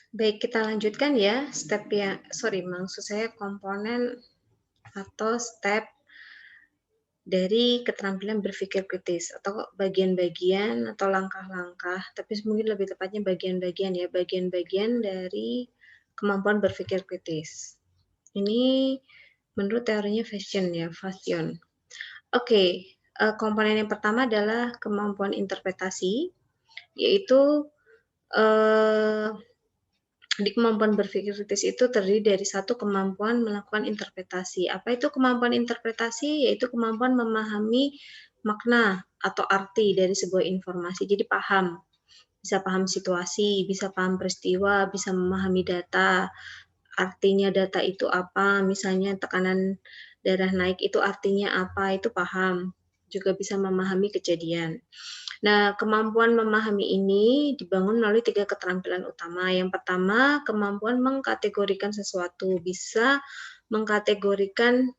Baik, kita lanjutkan ya step ya sorry maksud saya komponen atau step dari keterampilan berpikir kritis atau bagian-bagian atau langkah-langkah, tapi mungkin lebih tepatnya bagian-bagian ya, bagian-bagian dari kemampuan berpikir kritis. Ini menurut teorinya Fashion. Oke, komponen yang pertama adalah kemampuan interpretasi, yaitu, eee di kemampuan berpikir kritis itu terdiri dari satu kemampuan melakukan interpretasi. Apa itu kemampuan interpretasi? Yaitu kemampuan memahami makna atau arti dari sebuah informasi. Jadi paham, bisa paham situasi, bisa paham peristiwa, bisa memahami data, artinya data itu apa, misalnya tekanan darah naik itu artinya apa, itu paham. Juga bisa memahami kejadian. Nah, kemampuan memahami ini dibangun melalui 3 keterampilan utama. Yang pertama, kemampuan mengkategorikan sesuatu, bisa mengkategorikan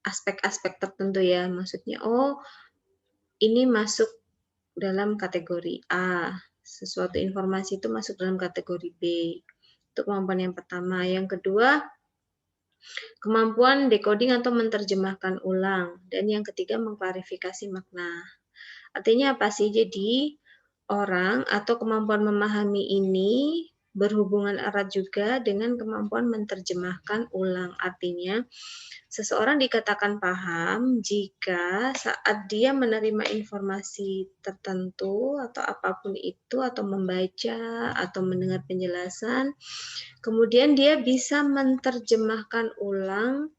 aspek-aspek tertentu ya, maksudnya, oh ini masuk dalam kategori A, sesuatu informasi itu masuk dalam kategori B. Itu kemampuan yang pertama. Yang kedua, kemampuan decoding atau menerjemahkan ulang. Dan yang ketiga, mengklarifikasi makna. Artinya apa sih? Jadi, orang atau kemampuan memahami ini berhubungan erat juga dengan kemampuan menerjemahkan ulang. Artinya, seseorang dikatakan paham jika saat dia menerima informasi tertentu atau apapun itu, atau membaca atau mendengar penjelasan, kemudian dia bisa menerjemahkan ulang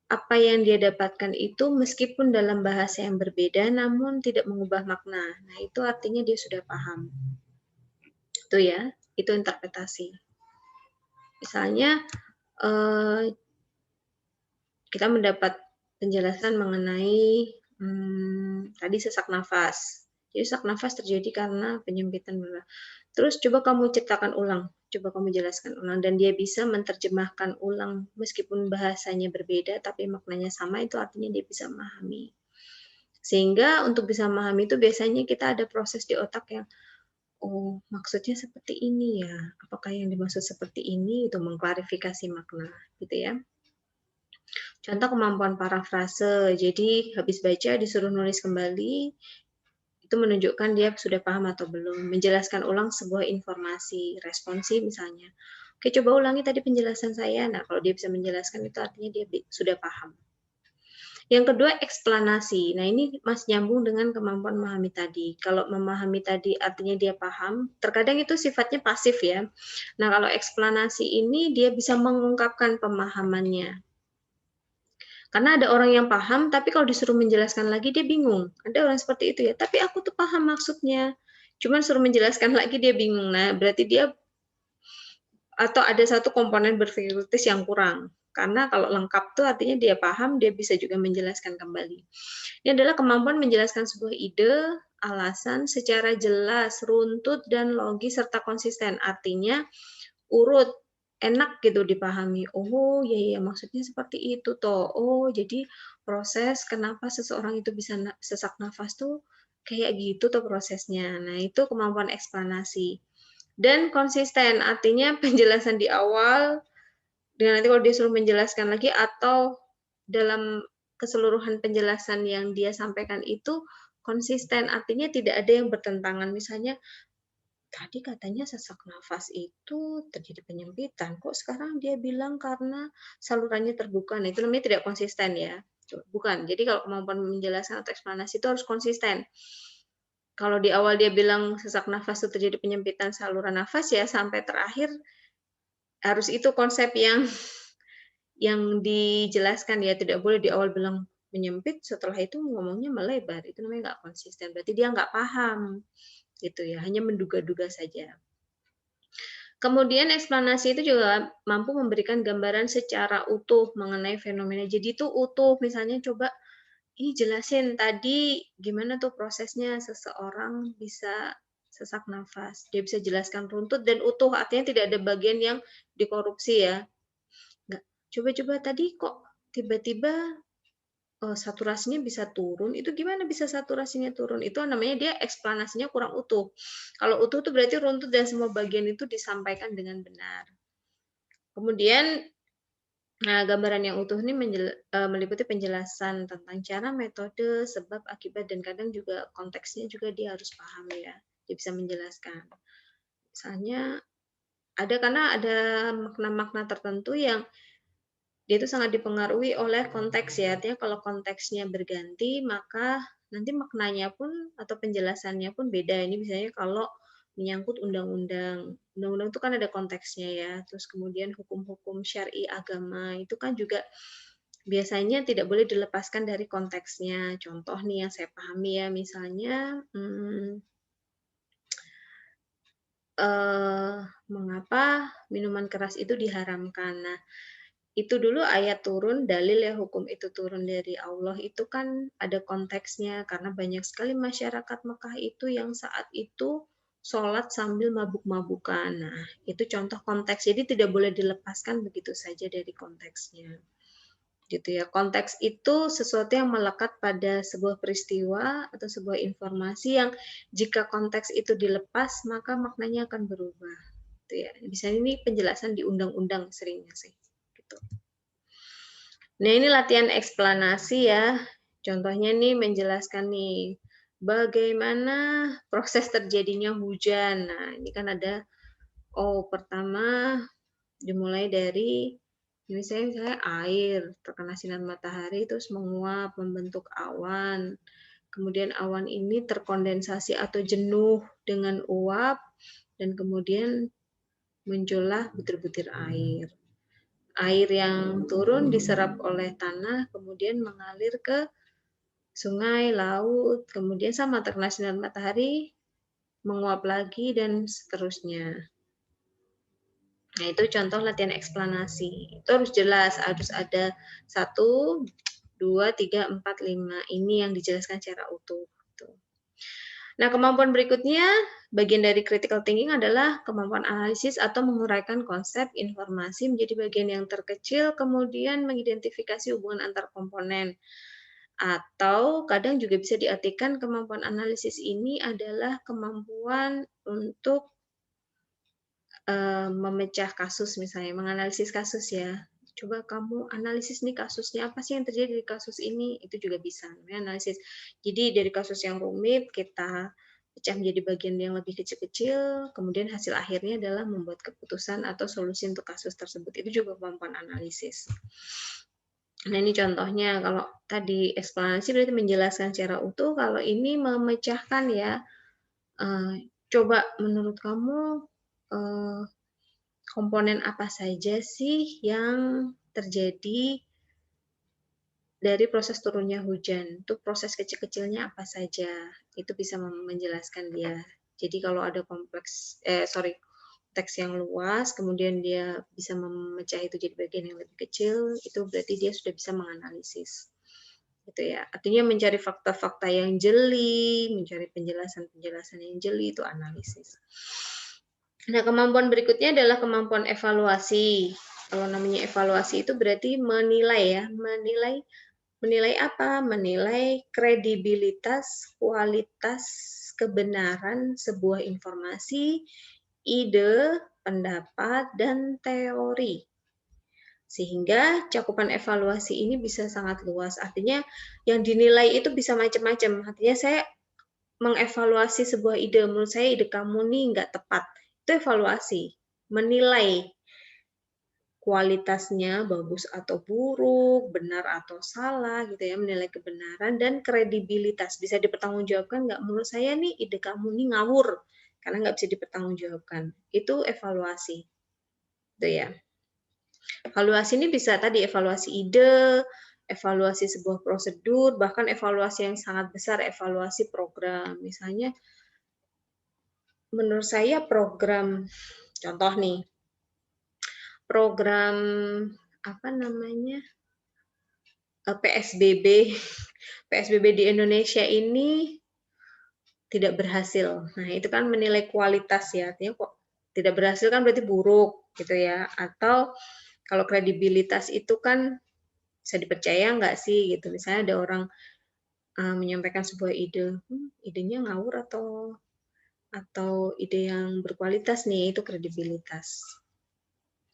apa yang dia dapatkan itu meskipun dalam bahasa yang berbeda, namun tidak mengubah makna. Nah, itu artinya dia sudah paham. Itu ya, itu interpretasi. Misalnya, kita mendapat penjelasan mengenai, tadi sesak nafas. Jadi sesak nafas terjadi karena penyempitan terus coba kamu ciptakan ulang, coba kamu jelaskan ulang, dan dia bisa menerjemahkan ulang meskipun bahasanya berbeda, tapi maknanya sama, itu artinya dia bisa memahami. Sehingga untuk bisa memahami itu biasanya kita ada proses di otak yang, "Oh, maksudnya seperti ini ya? Apakah yang dimaksud seperti ini?" Itu mengklarifikasi makna, gitu ya. Contoh kemampuan parafrase, jadi habis baca disuruh nulis kembali, itu menunjukkan dia sudah paham atau belum. Menjelaskan ulang sebuah informasi, responsi misalnya. Oke, coba ulangi tadi penjelasan saya. Nah, kalau dia bisa menjelaskan itu artinya dia sudah paham. Yang kedua, eksplanasi. Nah, ini masih nyambung dengan kemampuan memahami tadi. Kalau memahami tadi artinya dia paham, terkadang itu sifatnya pasif ya. Nah, kalau eksplanasi ini dia bisa mengungkapkan pemahamannya. Karena ada orang yang paham, tapi kalau disuruh menjelaskan lagi dia bingung. Ada orang seperti itu ya, tapi aku tuh paham maksudnya. Cuman suruh menjelaskan lagi dia bingung. Nah, berarti dia atau ada satu komponen berpikir kritis yang kurang. Karena kalau lengkap tuh artinya dia paham, dia bisa juga menjelaskan kembali. Ini adalah kemampuan menjelaskan sebuah ide, alasan secara jelas, runtut, dan logis serta konsisten. Artinya urut, enak gitu dipahami. Oh, ya ya maksudnya seperti itu toh. Oh, jadi proses kenapa seseorang itu bisa sesak nafas tuh kayak gitu tuh prosesnya. Nah, itu kemampuan eksplanasi. Dan konsisten, artinya penjelasan di awal dengan nanti kalau dia suruh menjelaskan lagi atau dalam keseluruhan penjelasan yang dia sampaikan itu konsisten, artinya tidak ada yang bertentangan. Misalnya, tadi katanya sesak nafas itu terjadi penyempitan, kok sekarang dia bilang karena salurannya terbuka. Nah, itu namanya tidak konsisten ya. Bukan. Jadi kalau kemampuan menjelaskan atau eksplanasi itu harus konsisten. Kalau di awal dia bilang sesak nafas itu terjadi penyempitan saluran nafas ya sampai terakhir harus itu konsep yang dijelaskan ya, tidak boleh di awal bilang menyempit, setelah itu ngomongnya melebar, itu namanya nggak konsisten, berarti dia nggak paham, gitu ya, hanya menduga-duga saja. Kemudian eksplanasi itu juga mampu memberikan gambaran secara utuh mengenai fenomena. Jadi itu utuh, misalnya coba, ini jelasin tadi gimana tuh prosesnya seseorang bisa sesak nafas. Dia bisa jelaskan runtut dan utuh, artinya tidak ada bagian yang dikorupsi ya. Nggak, coba-coba tadi kok tiba-tiba saturasinya bisa turun, itu gimana bisa saturasinya turun? Itu namanya dia eksplanasinya kurang utuh. Kalau utuh itu berarti runtut dan semua bagian itu disampaikan dengan benar. Kemudian, nah, gambaran yang utuh ini meliputi penjelasan tentang cara, metode, sebab, akibat, dan kadang juga konteksnya juga dia harus paham ya. Dia bisa menjelaskan. Misalnya karena ada makna-makna tertentu yang dia itu sangat dipengaruhi oleh konteks ya. Artinya kalau konteksnya berganti, maka nanti maknanya pun atau penjelasannya pun beda. Ini misalnya kalau menyangkut undang-undang. Undang-undang itu kan ada konteksnya ya. Terus kemudian hukum-hukum syar'i agama itu kan juga biasanya tidak boleh dilepaskan dari konteksnya. Contoh nih yang saya pahami ya, misalnya mengapa minuman keras itu diharamkan. Nah, itu dulu ayat turun, dalil ya hukum itu turun dari Allah itu kan ada konteksnya, karena banyak sekali masyarakat Mekah itu yang saat itu sholat sambil mabuk-mabukan. Nah, itu contoh konteks. Jadi tidak boleh dilepaskan begitu saja dari konteksnya. Gitu ya. Konteks itu sesuatu yang melekat pada sebuah peristiwa atau sebuah informasi yang jika konteks itu dilepas, maka maknanya akan berubah. Gitu ya. Misalnya ini penjelasan di undang-undang seringnya sih. Gitu. Nah, ini latihan eksplanasi ya. Contohnya nih menjelaskan nih bagaimana proses terjadinya hujan. Nah, ini kan ada pertama dimulai dari misalnya air terkena sinar matahari terus menguap membentuk awan. Kemudian awan ini terkondensasi atau jenuh dengan uap dan kemudian muncullah butir-butir air. Air yang turun diserap oleh tanah, kemudian mengalir ke sungai, laut, kemudian sama terkena sinar matahari, menguap lagi, dan seterusnya. Nah, itu contoh latihan eksplanasi. Itu harus jelas, harus ada 1, 2, 3, 4, 5. Ini yang dijelaskan secara utuh. Nah, kemampuan berikutnya, bagian dari critical thinking adalah kemampuan analisis atau menguraikan konsep informasi menjadi bagian yang terkecil, kemudian mengidentifikasi hubungan antar komponen. Atau kadang juga bisa diartikan kemampuan analisis ini adalah kemampuan untuk memecah kasus misalnya, menganalisis kasus ya. Coba kamu analisis nih kasusnya, apa sih yang terjadi di kasus ini? Itu juga bisa analisis. Jadi dari kasus yang rumit kita pecah menjadi bagian yang lebih kecil-kecil, kemudian hasil akhirnya adalah membuat keputusan atau solusi untuk kasus tersebut. Itu juga kemampuan analisis. Nah, ini contohnya, kalau tadi eksplanasi berarti menjelaskan secara utuh, kalau ini memecahkan ya, coba menurut kamu komponen apa saja sih yang terjadi dari proses turunnya hujan? Itu proses kecil-kecilnya apa saja? Itu bisa menjelaskan dia. Jadi kalau ada teks yang luas, kemudian dia bisa memecah itu jadi bagian yang lebih kecil, itu berarti dia sudah bisa menganalisis. Gitu ya. Artinya mencari fakta-fakta yang jeli, mencari penjelasan-penjelasan yang jeli, itu analisis. Nah, kemampuan berikutnya adalah kemampuan evaluasi. Kalau namanya evaluasi itu berarti menilai ya, menilai apa? Menilai kredibilitas, kualitas, kebenaran sebuah informasi, ide, pendapat, dan teori. Sehingga cakupan evaluasi ini bisa sangat luas. Artinya yang dinilai itu bisa macam-macam. Artinya saya mengevaluasi sebuah ide, menurut saya ide kamu nih nggak tepat. Itu evaluasi, menilai kualitasnya bagus atau buruk, benar atau salah, gitu ya, menilai kebenaran dan kredibilitas. Bisa dipertanggungjawabkan nggak? Menurut saya nih ide kamu nih ngawur, karena nggak bisa dipertanggungjawabkan. Itu evaluasi, gitu ya. Evaluasi ini bisa tadi evaluasi ide, evaluasi sebuah prosedur, bahkan evaluasi yang sangat besar, evaluasi program. Misalnya, menurut saya contoh nih, program apa namanya PSBB di Indonesia ini tidak berhasil. Nah, itu kan menilai kualitas ya, artinya kok tidak berhasil kan berarti buruk gitu ya. Atau kalau kredibilitas itu kan bisa dipercaya nggak sih gitu. Misalnya ada orang menyampaikan sebuah ide, idenya ngawur atau ide yang berkualitas nih, itu kredibilitas.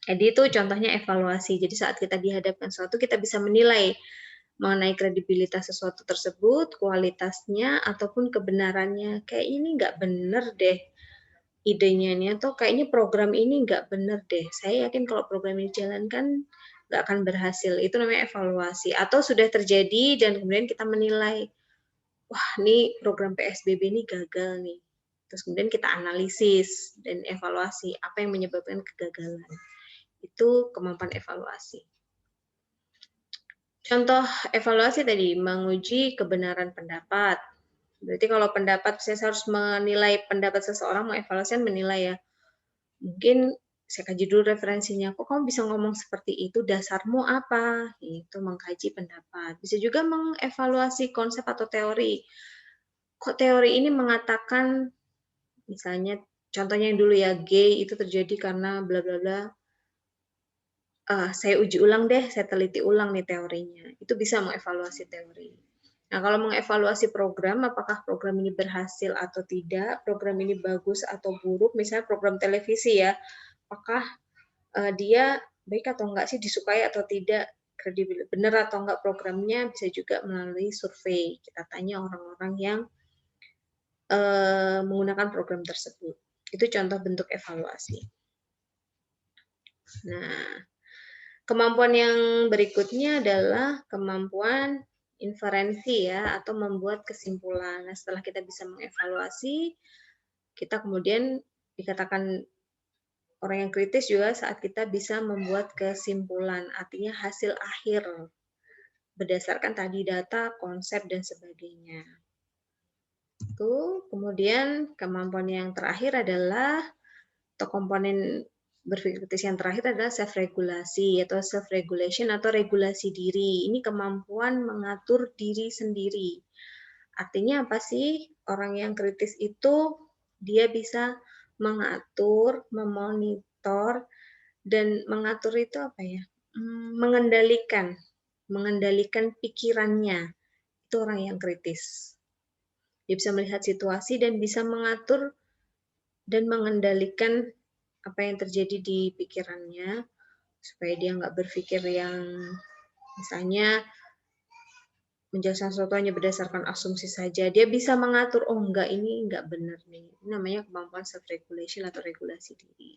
Jadi itu contohnya evaluasi. Jadi saat kita dihadapkan sesuatu, kita bisa menilai mengenai kredibilitas sesuatu tersebut, kualitasnya, ataupun kebenarannya. Kayak ini nggak bener deh idenya ini, atau kayaknya program ini nggak bener deh. Saya yakin kalau program ini dijalankan nggak akan berhasil. Itu namanya evaluasi. Atau sudah terjadi dan kemudian kita menilai, wah ini program PSBB ini gagal nih. Terus kemudian kita analisis dan evaluasi apa yang menyebabkan kegagalan. Itu kemampuan evaluasi. Contoh evaluasi tadi, menguji kebenaran pendapat. Berarti kalau pendapat, saya harus menilai pendapat seseorang, mengevaluasi menilai ya. Mungkin saya kaji dulu referensinya, kok kamu bisa ngomong seperti itu, dasarmu apa? Itu mengkaji pendapat. Bisa juga mengevaluasi konsep atau teori. Kok teori ini mengatakan, misalnya contohnya yang dulu ya, gay itu terjadi karena bla bla bla. Saya uji ulang deh, saya teliti ulang nih teorinya. Itu bisa mengevaluasi teori. Nah, kalau mengevaluasi program, apakah program ini berhasil atau tidak, program ini bagus atau buruk, misalnya program televisi ya, apakah dia baik atau enggak sih, disukai atau tidak, kredibel, benar atau enggak programnya, bisa juga melalui survei. Kita tanya orang-orang yang menggunakan program tersebut. Itu contoh bentuk evaluasi. Nah, kemampuan yang berikutnya adalah kemampuan inferensi ya, atau membuat kesimpulan. Nah, setelah kita bisa mengevaluasi, kita kemudian dikatakan orang yang kritis juga saat kita bisa membuat kesimpulan, artinya hasil akhir berdasarkan tadi data, konsep, dan sebagainya. Itu kemudian kemampuan yang terakhir adalah, atau komponen berpikir kritis yang terakhir adalah self-regulasi atau self-regulation atau regulasi diri. Ini kemampuan mengatur diri sendiri. Artinya apa sih? Orang yang kritis itu dia bisa mengatur, memonitor, dan mengatur itu apa ya? Mengendalikan pikirannya. Itu orang yang kritis. Dia bisa melihat situasi dan bisa mengatur dan mengendalikan apa yang terjadi di pikirannya, supaya dia nggak berpikir yang misalnya menjelaskan sesuatu hanya berdasarkan asumsi saja. Dia bisa mengatur, oh enggak, ini enggak benar nih. Ini namanya kemampuan self-regulation atau regulasi diri.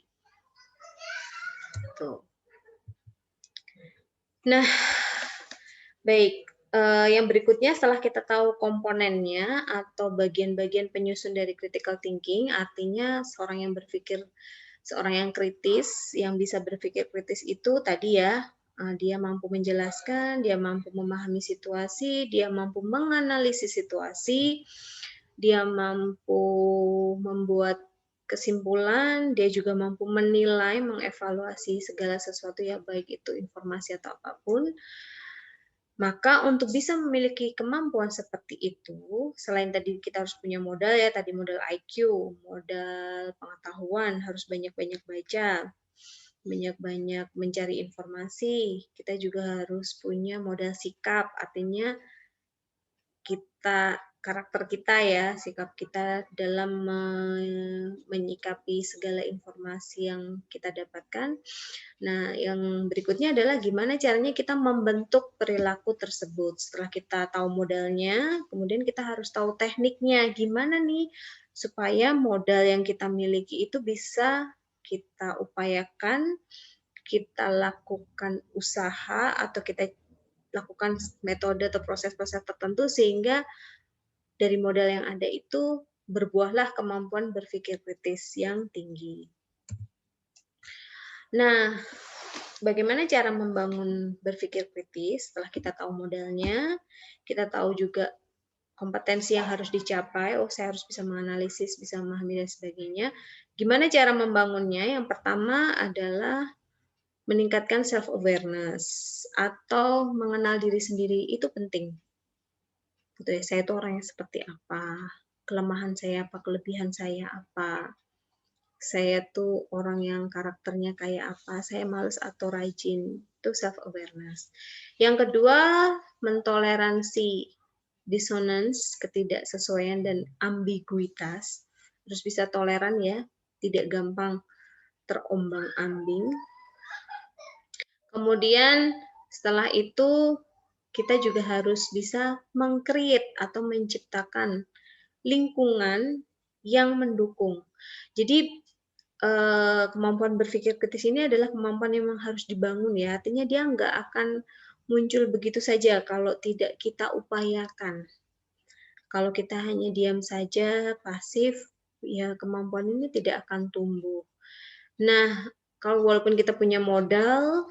Tuh. Nah, baik. Yang berikutnya setelah kita tahu komponennya atau bagian-bagian penyusun dari critical thinking, artinya seorang yang kritis, yang bisa berpikir kritis itu tadi ya, dia mampu menjelaskan, dia mampu memahami situasi, dia mampu menganalisis situasi, dia mampu membuat kesimpulan, dia juga mampu menilai, mengevaluasi segala sesuatu ya, baik itu informasi atau apapun. Maka untuk bisa memiliki kemampuan seperti itu, selain tadi kita harus punya modal ya, tadi modal IQ, modal pengetahuan, harus banyak-banyak baca, banyak-banyak mencari informasi, kita juga harus punya modal sikap, artinya karakter kita ya, sikap kita dalam menyikapi segala informasi yang kita dapatkan. Nah, yang berikutnya adalah gimana caranya kita membentuk perilaku tersebut. Setelah kita tahu modalnya, kemudian kita harus tahu tekniknya. Gimana nih supaya modal yang kita miliki itu bisa kita upayakan, kita lakukan usaha, atau kita lakukan metode atau proses-proses tertentu sehingga dari modal yang ada itu berbuahlah kemampuan berpikir kritis yang tinggi. Nah, bagaimana cara membangun berpikir kritis setelah kita tahu modalnya, kita tahu juga kompetensi yang harus dicapai, saya harus bisa menganalisis, bisa memahami, dan sebagainya. Gimana cara membangunnya? Yang pertama adalah meningkatkan self-awareness atau mengenal diri sendiri, itu penting. Gitu ya, saya itu orang yang seperti apa, kelemahan saya apa, kelebihan saya apa. saya tuh orang yang karakternya kayak apa, saya males atau rajin, itu self awareness. Yang kedua, mentoleransi dissonance, ketidaksesuaian dan ambiguitas. Harus bisa toleran ya, tidak gampang terombang-ambing. Kemudian setelah itu kita juga harus bisa meng-create atau menciptakan lingkungan yang mendukung. Jadi kemampuan berpikir kritis ini adalah kemampuan yang memang harus dibangun ya. Artinya dia nggak akan muncul begitu saja kalau tidak kita upayakan. Kalau kita hanya diam saja, pasif, ya kemampuan ini tidak akan tumbuh. Nah, kalau walaupun kita punya modal,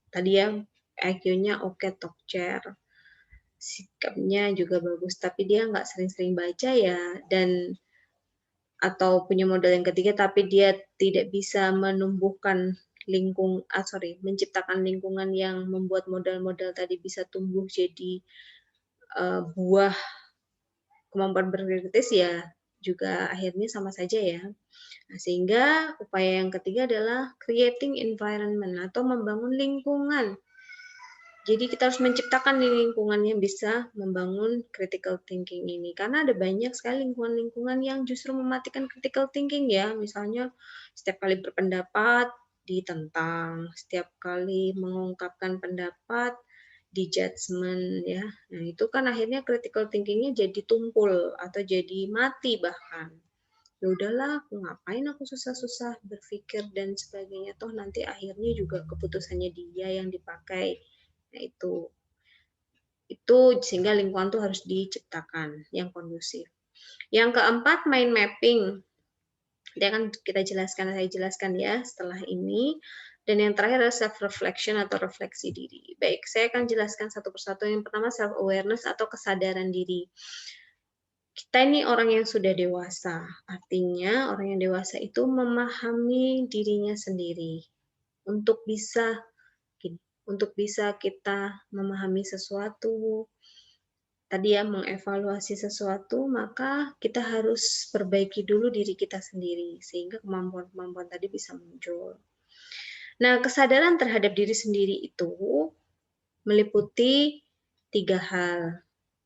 tadi ya IQ-nya oke, talk chair, sikapnya juga bagus, tapi dia nggak sering-sering baca ya, dan atau punya modal yang ketiga tapi dia tidak bisa menumbuhkan menciptakan lingkungan yang membuat modal-modal tadi bisa tumbuh jadi buah kemampuan berpikir kritis ya juga akhirnya sama saja ya. Nah, sehingga upaya yang ketiga adalah creating environment atau membangun lingkungan. Jadi kita harus menciptakan lingkungan yang bisa membangun critical thinking ini. Karena ada banyak sekali lingkungan-lingkungan yang justru mematikan critical thinking ya. Misalnya setiap kali berpendapat ditentang, setiap kali mengungkapkan pendapat di judgment ya. Nah, itu kan akhirnya critical thinking-nya jadi tumpul atau jadi mati bahkan. Ya udahlah, ngapain aku susah-susah berpikir dan sebagainya, toh nanti akhirnya juga keputusannya dia yang dipakai. Nah, itu sehingga lingkungan tuh harus diciptakan yang kondusif. Yang keempat, mind mapping. Dia akan saya jelaskan ya setelah ini. Dan yang terakhir adalah self reflection atau refleksi diri. Baik, saya akan jelaskan satu persatu. Yang pertama self awareness atau kesadaran diri. Kita ini orang yang sudah dewasa. Artinya orang yang dewasa itu memahami dirinya sendiri. Untuk bisa kita memahami sesuatu, tadi ya mengevaluasi sesuatu, maka kita harus perbaiki dulu diri kita sendiri sehingga kemampuan-kemampuan tadi bisa muncul. Nah, kesadaran terhadap diri sendiri itu meliputi 3 hal.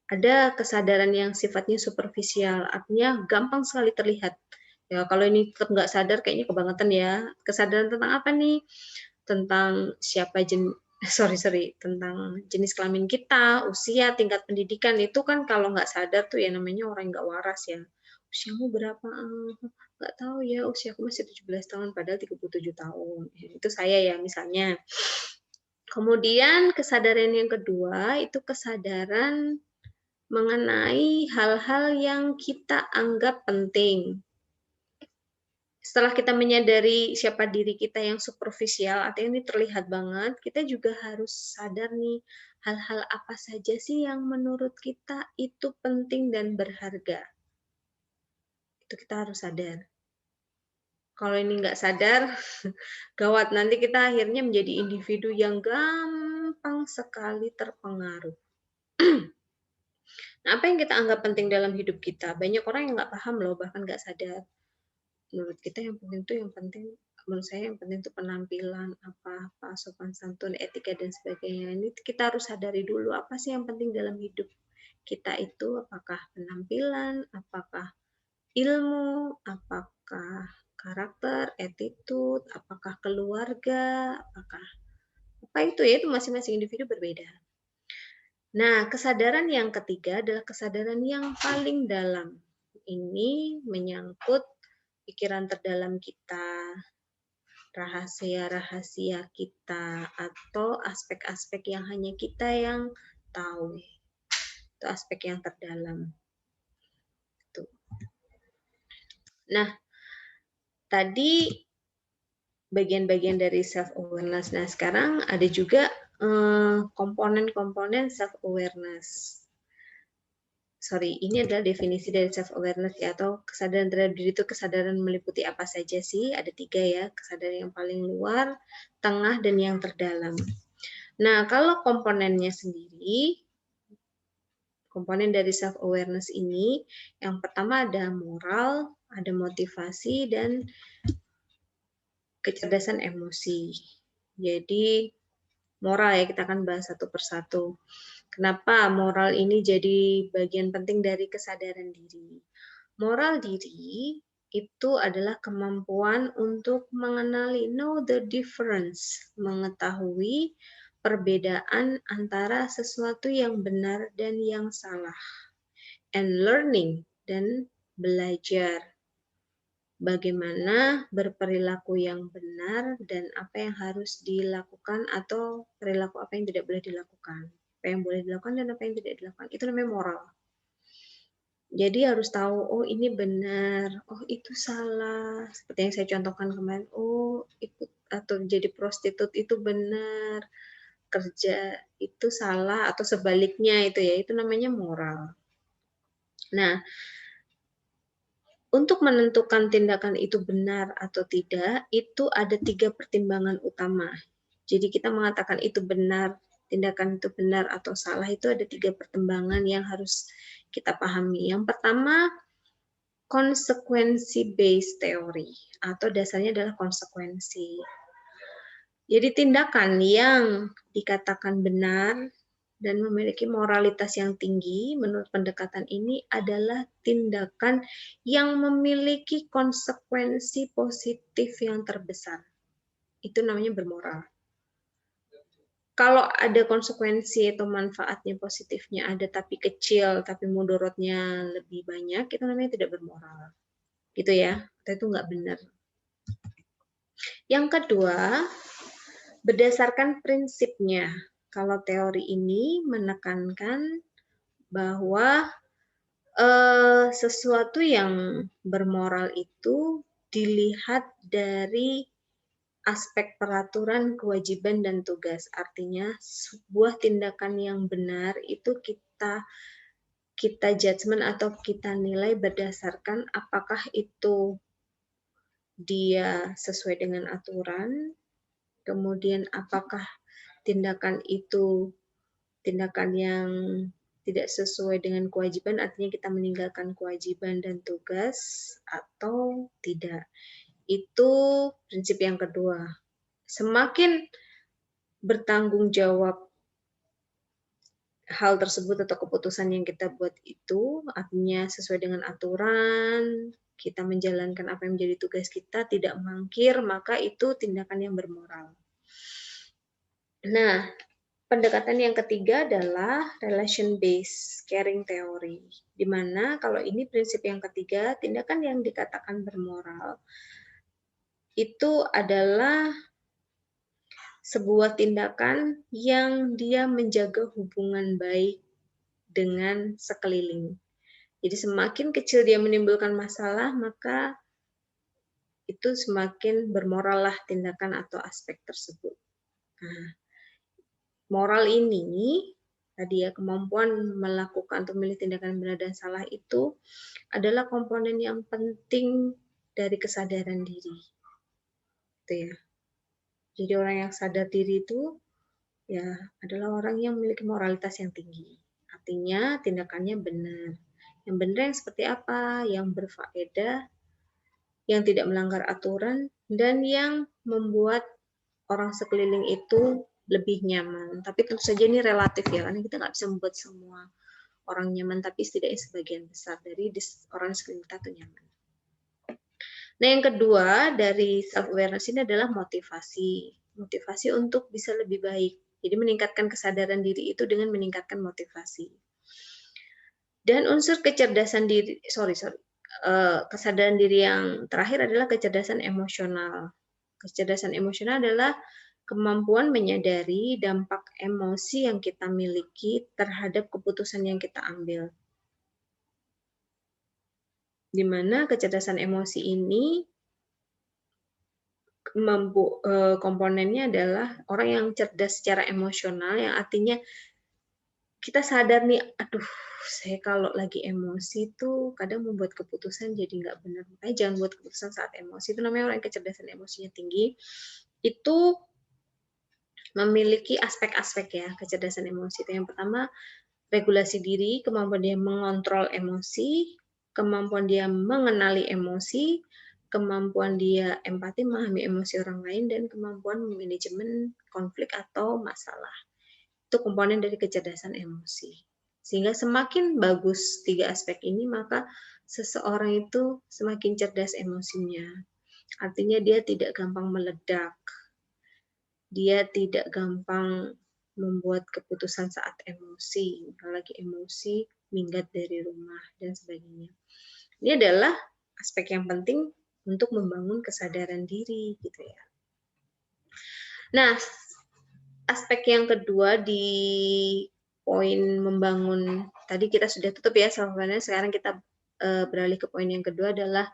Ada kesadaran yang sifatnya superficial, artinya gampang sekali terlihat. Ya, kalau ini tetap nggak sadar kayaknya kebangetan ya. Kesadaran tentang apa nih? Tentang tentang jenis kelamin kita, usia, tingkat pendidikan itu kan kalau nggak sadar tuh ya namanya orang nggak waras ya. Usiamu berapa? Nggak tahu ya, usiaku masih 17 tahun padahal 37 tahun. Ya, itu saya ya misalnya. Kemudian kesadaran yang kedua itu kesadaran mengenai hal-hal yang kita anggap penting. Setelah kita menyadari siapa diri kita yang superficial atau ini terlihat banget, kita juga harus sadar nih hal-hal apa saja sih yang menurut kita itu penting dan berharga. Itu kita harus sadar. Kalau ini nggak sadar, gawat nanti kita akhirnya menjadi individu yang gampang sekali terpengaruh. Nah, apa yang kita anggap penting dalam hidup kita? Banyak orang yang nggak paham loh, bahkan nggak sadar. Menurut kita yang penting menurut saya yang penting itu penampilan, apa sopan santun, etika dan sebagainya. Ini kita harus sadari dulu apa sih yang penting dalam hidup kita itu, apakah penampilan, apakah ilmu, apakah karakter, attitude, apakah keluarga, apakah apa itu ya, itu masing-masing individu berbeda. Nah, kesadaran yang ketiga adalah kesadaran yang paling dalam. Ini menyangkut pikiran terdalam kita, rahasia-rahasia kita, atau aspek-aspek yang hanya kita yang tahu. Itu aspek yang terdalam. Tuh. Nah, tadi bagian-bagian dari self-awareness. Nah, sekarang ada juga komponen-komponen self-awareness. Sorry, ini adalah definisi dari self-awareness ya, atau kesadaran terhadap diri itu kesadaran meliputi apa saja sih? Ada 3 ya, kesadaran yang paling luar, tengah, dan yang terdalam. Nah, kalau komponennya sendiri, komponen dari self-awareness ini, yang pertama ada moral, Ada motivasi dan kecerdasan emosi. Jadi moral ya, kita akan bahas satu persatu. Kenapa moral ini jadi bagian penting dari kesadaran diri? Moral diri itu adalah kemampuan untuk mengenali, know the difference, mengetahui perbedaan antara sesuatu yang benar dan yang salah, and learning, dan belajar bagaimana berperilaku yang benar dan apa yang harus dilakukan atau perilaku apa yang tidak boleh dilakukan. Apa yang boleh dilakukan dan apa yang tidak dilakukan. Itu namanya moral. Jadi harus tahu, oh ini benar, oh itu salah. Seperti yang saya contohkan kemarin, oh ikut atau jadi prostitut itu benar, kerja itu salah atau sebaliknya itu ya, itu namanya moral. Nah, untuk menentukan tindakan itu benar atau tidak, itu ada 3 pertimbangan utama. Jadi kita mengatakan itu benar, tindakan itu benar atau salah, itu ada 3 pertimbangan yang harus kita pahami. Yang pertama, konsekuensi based theory, atau dasarnya adalah konsekuensi. Jadi tindakan yang dikatakan benar dan memiliki moralitas yang tinggi menurut pendekatan ini adalah tindakan yang memiliki konsekuensi positif yang terbesar. Itu namanya bermoral. Kalau ada konsekuensi atau manfaatnya positifnya ada tapi kecil, tapi mudorotnya lebih banyak, itu namanya tidak bermoral. Gitu ya, itu nggak benar. Yang kedua, berdasarkan prinsipnya. Kalau teori ini menekankan bahwa sesuatu yang bermoral itu dilihat dari aspek peraturan, kewajiban, dan tugas. Artinya, sebuah tindakan yang benar itu kita judgement atau kita nilai berdasarkan apakah itu dia sesuai dengan aturan, kemudian apakah tindakan itu tindakan yang tidak sesuai dengan kewajiban, artinya kita meninggalkan kewajiban dan tugas atau tidak. Itu prinsip yang kedua. Semakin bertanggung jawab hal tersebut atau keputusan yang kita buat itu, artinya sesuai dengan aturan, kita menjalankan apa yang menjadi tugas kita, tidak mangkir, maka itu tindakan yang bermoral. Nah, pendekatan yang ketiga adalah relation based caring theory, di mana kalau ini prinsip yang ketiga, tindakan yang dikatakan bermoral itu adalah sebuah tindakan yang dia menjaga hubungan baik dengan sekeliling. Jadi semakin kecil dia menimbulkan masalah, maka itu semakin bermoral lah tindakan atau aspek tersebut. Nah, moral ini tadi ya, kemampuan melakukan atau memilih tindakan benar dan salah itu adalah komponen yang penting dari kesadaran diri. Itu ya. Jadi orang yang sadar diri itu ya adalah orang yang memiliki moralitas yang tinggi. Artinya tindakannya benar. Yang benar yang seperti apa? Yang berfaedah, yang tidak melanggar aturan, dan yang membuat orang sekeliling itu lebih nyaman. Tapi tentu saja ini relatif ya, karena kita nggak bisa membuat semua orang nyaman, tapi setidaknya sebagian besar dari orang sekeliling kita itu nyaman. Nah, yang kedua dari self-awareness ini adalah motivasi. Motivasi untuk bisa lebih baik. Jadi meningkatkan kesadaran diri itu dengan meningkatkan motivasi. Dan unsur kecerdasan diri, kesadaran diri yang terakhir adalah kecerdasan emosional. Kecerdasan emosional adalah kemampuan menyadari dampak emosi yang kita miliki terhadap keputusan yang kita ambil. Di mana kecerdasan emosi ini komponennya adalah orang yang cerdas secara emosional, yang artinya kita sadar nih, aduh, saya kalau lagi emosi tuh kadang membuat keputusan jadi nggak benar. Makanya jangan buat keputusan saat emosi. Itu namanya orang yang kecerdasan emosinya tinggi. Itu memiliki aspek-aspek ya kecerdasan emosi. Itu yang pertama, regulasi diri, kemampuan dia mengontrol emosi. kemampuan dia mengenali emosi, kemampuan dia empati memahami emosi orang lain, dan kemampuan manajemen konflik atau masalah. Itu komponen dari kecerdasan emosi. Sehingga semakin bagus 3 aspek ini, maka seseorang itu semakin cerdas emosinya. Artinya dia tidak gampang meledak, dia tidak gampang membuat keputusan saat emosi, apalagi emosi minggat dari rumah dan sebagainya. Ini adalah aspek yang penting untuk membangun kesadaran diri gitu ya. Nah, aspek yang kedua di poin membangun, tadi kita sudah tutup ya self-awareness, sekarang kita beralih ke poin yang kedua adalah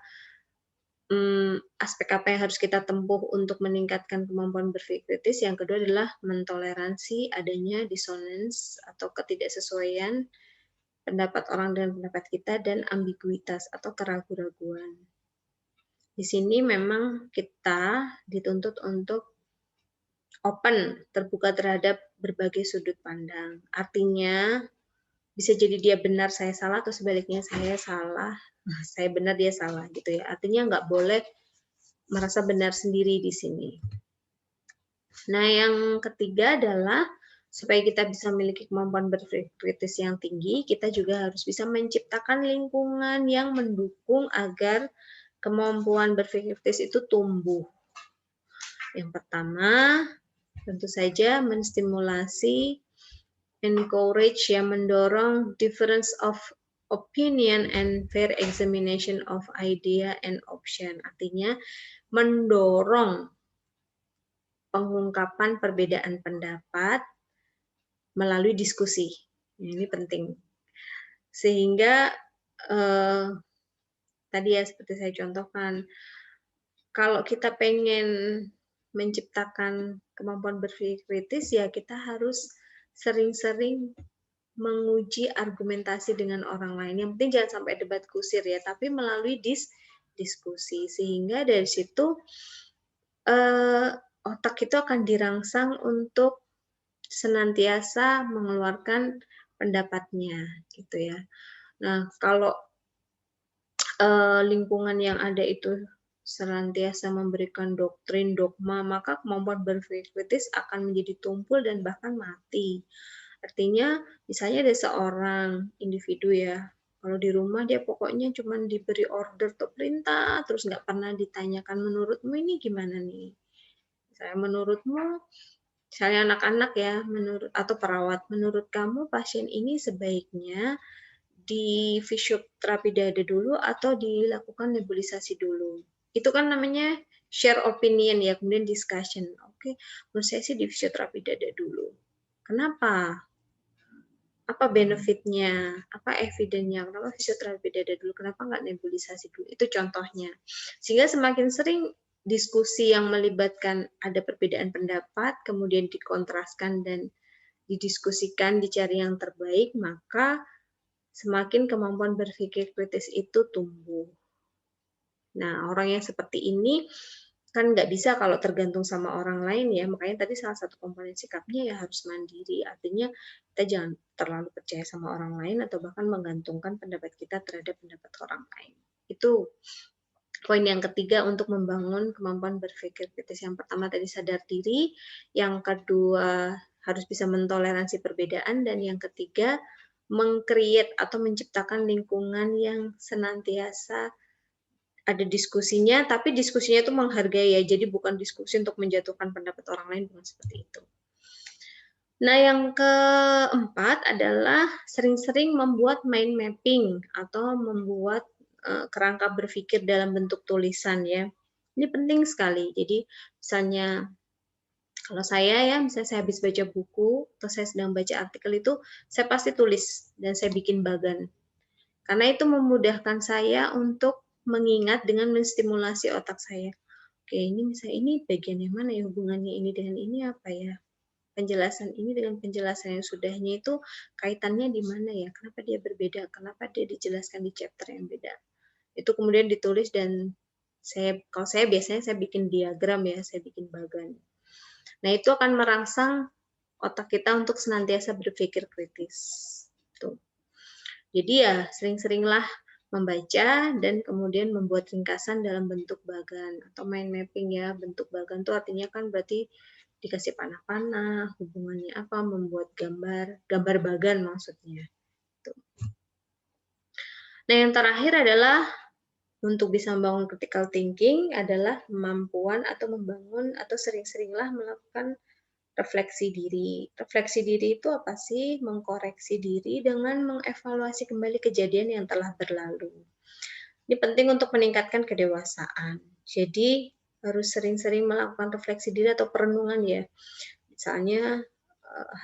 aspek apa yang harus kita tempuh untuk meningkatkan kemampuan berpikir kritis. Yang kedua adalah mentoleransi adanya dissonance atau ketidaksesuaian pendapat orang dengan pendapat kita, dan ambiguitas atau keraguan-raguan. Di sini memang kita dituntut untuk open, terbuka terhadap berbagai sudut pandang. Artinya, bisa jadi dia benar, saya salah, atau sebaliknya saya salah, saya benar, dia salah gitu ya. Artinya nggak boleh merasa benar sendiri di sini. Nah, yang ketiga adalah supaya kita bisa memiliki kemampuan berpikir kritis yang tinggi, kita juga harus bisa menciptakan lingkungan yang mendukung agar kemampuan berpikir kritis itu tumbuh. Yang pertama, tentu saja menstimulasi, encourage, yang mendorong difference of opinion and fair examination of idea and option. Artinya mendorong pengungkapan perbedaan pendapat melalui diskusi. Ini penting. Sehingga tadi ya seperti saya contohkan, kalau kita pengen menciptakan kemampuan berpikir kritis, ya kita harus sering-sering menguji argumentasi dengan orang lain. Yang penting jangan sampai debat kusir ya, tapi melalui diskusi. Sehingga dari situ otak itu akan dirangsang untuk senantiasa mengeluarkan pendapatnya, gitu ya. Nah, kalau lingkungan yang ada itu senantiasa memberikan doktrin, dogma, maka kemampuan berpikir kritis akan menjadi tumpul dan bahkan mati. Artinya, misalnya ada seorang individu ya, kalau di rumah dia pokoknya cuma diberi order atau perintah, terus nggak pernah ditanyakan menurutmu ini gimana nih? Misalnya menurutmu, misalnya anak-anak ya, menurut atau perawat, menurut kamu pasien ini sebaiknya di fisioterapi dada dulu atau dilakukan nebulisasi dulu. Itu kan namanya share opinion ya, kemudian discussion. Oke, menurut saya sih di fisioterapi dada dulu. Kenapa? Apa benefitnya? Apa evidennya? Kenapa fisioterapi dada dulu? Kenapa nggak nebulisasi dulu? Itu contohnya. Sehingga semakin sering diskusi yang melibatkan ada perbedaan pendapat, kemudian dikontraskan dan didiskusikan, dicari yang terbaik, maka semakin kemampuan berpikir kritis itu tumbuh. Nah, orang yang seperti ini kan nggak bisa kalau tergantung sama orang lain ya, makanya tadi salah satu komponen sikapnya ya harus mandiri, artinya kita jangan terlalu percaya sama orang lain atau bahkan menggantungkan pendapat kita terhadap pendapat orang lain. Itu poin yang ketiga untuk membangun kemampuan berpikir kritis. Yang pertama tadi sadar diri, yang kedua harus bisa mentoleransi perbedaan, dan yang ketiga meng-create atau menciptakan lingkungan yang senantiasa ada diskusinya, tapi diskusinya itu menghargai ya, jadi bukan diskusi untuk menjatuhkan pendapat orang lain, bukan seperti itu. Nah, yang keempat adalah sering-sering membuat mind mapping atau membuat kerangka berpikir dalam bentuk tulisan ya. Ini penting sekali. Jadi misalnya kalau saya ya, misalnya saya habis baca buku atau saya sedang baca artikel itu, saya pasti tulis dan saya bikin bagan. Karena itu memudahkan saya untuk mengingat dengan menstimulasi otak saya. Oke, ini misalnya ini bagian yang mana ya, hubungannya ini dengan ini apa ya? Penjelasan ini dengan penjelasan yang sudahnya itu kaitannya di mana ya? Kenapa dia berbeda? Kenapa dia dijelaskan di chapter yang beda? Itu kemudian ditulis dan kalau saya biasanya saya bikin diagram ya, saya bikin bagan. Nah, itu akan merangsang otak kita untuk senantiasa berpikir kritis. Tuh. Jadi ya sering-seringlah membaca dan kemudian membuat ringkasan dalam bentuk bagan atau mind mapping ya. Bentuk bagan itu artinya kan berarti dikasih panah-panah, hubungannya apa, membuat gambar, gambar bagan maksudnya. Tuh. Nah, yang terakhir adalah untuk bisa membangun critical thinking adalah kemampuan atau membangun atau sering-seringlah melakukan refleksi diri. Refleksi diri itu apa sih? Mengkoreksi diri dengan mengevaluasi kembali kejadian yang telah berlalu. Ini penting untuk meningkatkan kedewasaan. Jadi harus sering-sering melakukan refleksi diri atau perenungan ya. Misalnya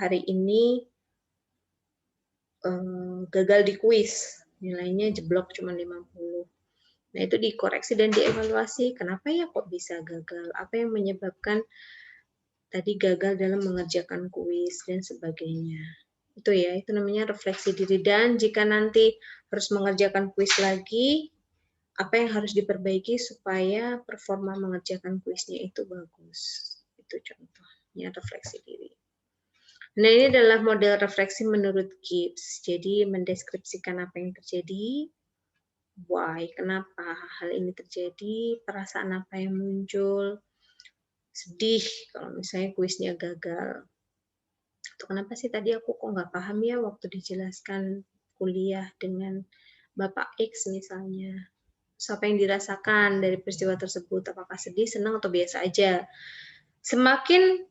hari ini gagal di kuis, nilainya jeblok cuma 50. Nah, itu dikoreksi dan dievaluasi. Kenapa ya kok bisa gagal? Apa yang menyebabkan tadi gagal dalam mengerjakan kuis dan sebagainya. Itu ya, itu namanya refleksi diri. Dan jika nanti harus mengerjakan kuis lagi, apa yang harus diperbaiki supaya performa mengerjakan kuisnya itu bagus. Itu contohnya refleksi diri. Nah, ini adalah model refleksi menurut Gibbs. Jadi, mendeskripsikan apa yang terjadi, why, kenapa hal ini terjadi, perasaan apa yang muncul, sedih kalau misalnya kuisnya gagal. Atau kenapa sih tadi aku kok nggak paham ya waktu dijelaskan kuliah dengan Bapak X misalnya. Apa yang dirasakan dari peristiwa tersebut, apakah sedih, senang, atau biasa aja. Semakin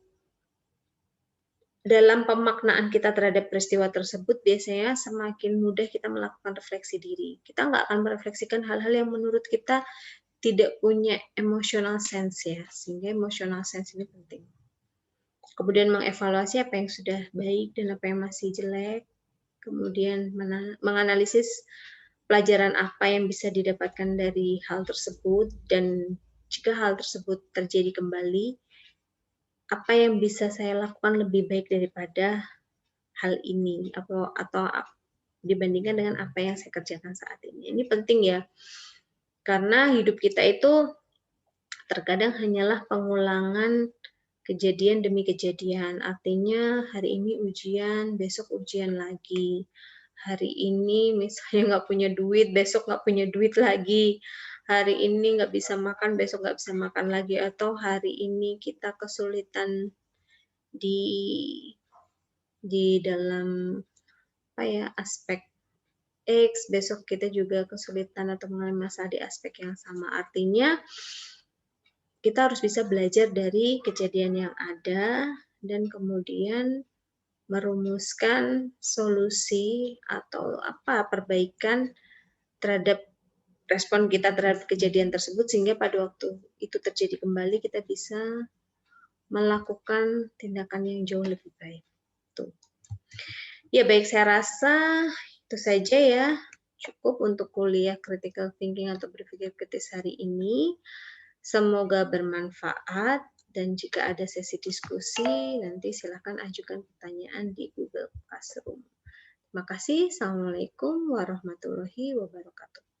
dalam pemaknaan kita terhadap peristiwa tersebut, biasanya semakin mudah kita melakukan refleksi diri. Kita nggak akan merefleksikan hal-hal yang menurut kita tidak punya emotional sense ya, sehingga emotional sense ini penting. Kemudian mengevaluasi apa yang sudah baik dan apa yang masih jelek, kemudian menganalisis pelajaran apa yang bisa didapatkan dari hal tersebut, dan jika hal tersebut terjadi kembali, apa yang bisa saya lakukan lebih baik daripada hal ini, atau dibandingkan dengan apa yang saya kerjakan saat ini. Ini penting ya, karena hidup kita itu terkadang hanyalah pengulangan kejadian demi kejadian. Artinya hari ini ujian, besok ujian lagi. Hari ini misalnya nggak punya duit, besok nggak punya duit lagi. Hari ini nggak bisa makan, besok nggak bisa makan lagi. Atau hari ini kita kesulitan di dalam apa ya, aspek X, besok kita juga kesulitan atau mengalami masalah di aspek yang sama. Artinya kita harus bisa belajar dari kejadian yang ada dan kemudian merumuskan solusi atau perbaikan terhadap respon kita terhadap kejadian tersebut, sehingga pada waktu itu terjadi kembali kita bisa melakukan tindakan yang jauh lebih baik. Tuh. Ya baik, saya rasa itu saja ya, cukup untuk kuliah critical thinking atau berpikir kritis hari ini. Semoga bermanfaat, dan jika ada sesi diskusi, nanti silakan ajukan pertanyaan di Google Classroom. Terima kasih. Assalamualaikum warahmatullahi wabarakatuh.